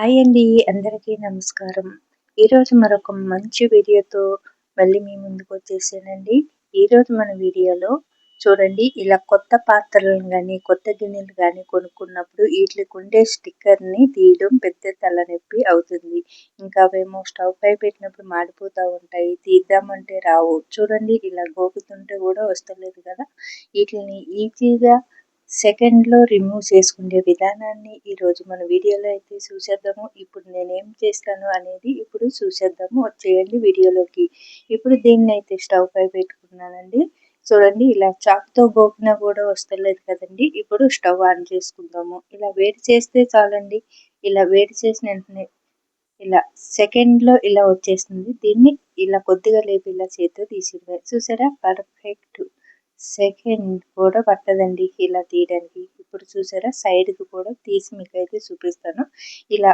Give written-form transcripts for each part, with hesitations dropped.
Hi అండి. అందరికీ నమస్కారం. ఈరోజు మరొక మంచి వీడియోతో మళ్ళీ మీ ముందుకొచ్చేసానండి. ఈరోజు మన వీడియోలో చూడండి, ఇలా కొత్త పాత్రలను గానీ, కొత్త గిన్నెలు గానీ కొనుక్కున్నప్పుడు ఈట్లికుండే స్టిక్కర్‌ని తీయడం పెద్ద తలనొప్పి అవుతుంది. ఇంకా అవేమో స్టవ్ పై పెట్టినప్పుడు మాడిపోతా ఉంటాయి. తీద్దామంటే రావు. చూడండి, ఇలా గోకుతుంటే కూడా వస్తలేదు కదా! ఈటిల్ని ఈజీగా సెకండ్‌లో రిమూవ్ చేసుకునే విధానాన్ని ఈరోజు మన వీడియోలో అయితే చూసేద్దాము. ఇప్పుడు నేనేం చేస్తాను అనేది ఇప్పుడు చూసేద్దాము. వచ్చేయండి వీడియోలోకి. ఇప్పుడు దీన్నైతే స్టవ్ పై పెట్టుకున్నానండి. చూడండి, ఇలా చాక్‌తో గోకినా కూడా వస్తలేదు కదండీ! ఇప్పుడు స్టవ్ ఆన్ చేసుకుందాము. ఇలా వేడి చేస్తే చాలండి. ఇలా వేడి చేసిన వెంటనే ఇలా సెకండ్‌లో ఇలా వచ్చేస్తుంది. దీన్ని ఇలా కొద్దిగా లేపి ఇలా చేత్తో తీసిడమే. చూసారా? పర్ఫెక్ట్. సెకండ్ కూడా పట్టదండి ఇలా తీయడానికి. ఇప్పుడు చూసారా, సైడ్‌కి కూడా తీసి మీకైతే చూపిస్తాను. ఇలా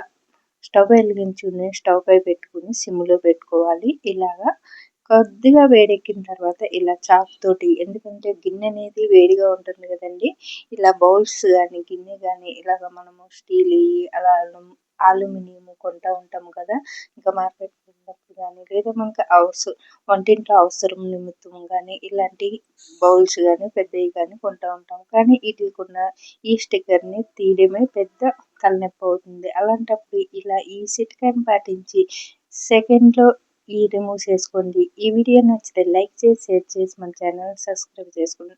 స్టవ్ వెలిగించుకుని స్టవ్ పై పెట్టుకుని సిమ్‌లో పెట్టుకోవాలి. ఇలాగా కొద్దిగా వేడెక్కిన తర్వాత ఇలా చాక్ తోటి, ఎందుకంటే గిన్నె అనేది వేడిగా ఉంటుంది కదండీ! ఇలా బౌల్స్ గానీ, గిన్నె గానీ ఇలాగ మనము స్టీల్‌యి అలా అల్యూమినియం కొంటా ఉంటాము కదా! ఇంకా మార్కెట్‌కి వెళ్ళినప్పుడు గానీ, లేదా మనకు వంటింట్లో అవసరం నిమిత్తం గానీ, ఇలాంటి బౌల్స్ గానీ, పెద్దవి గానీ కొంటా ఉంటాం. కానీ ఈటిలకున్న ఈ స్టిక్కర్‌ని తీయడమే పెద్ద తలనొప్పి అవుతుంది. అలాంటప్పుడు ఇలా ఈ చిట్కాని పాటించి సెకండ్‌లో రిమూవ్ చేసుకోండి. ఈ వీడియో నచ్చితే లైక్ చేసి, షేర్ చేసి మన ఛానల్ సబ్స్క్రైబ్ చేసుకోండి.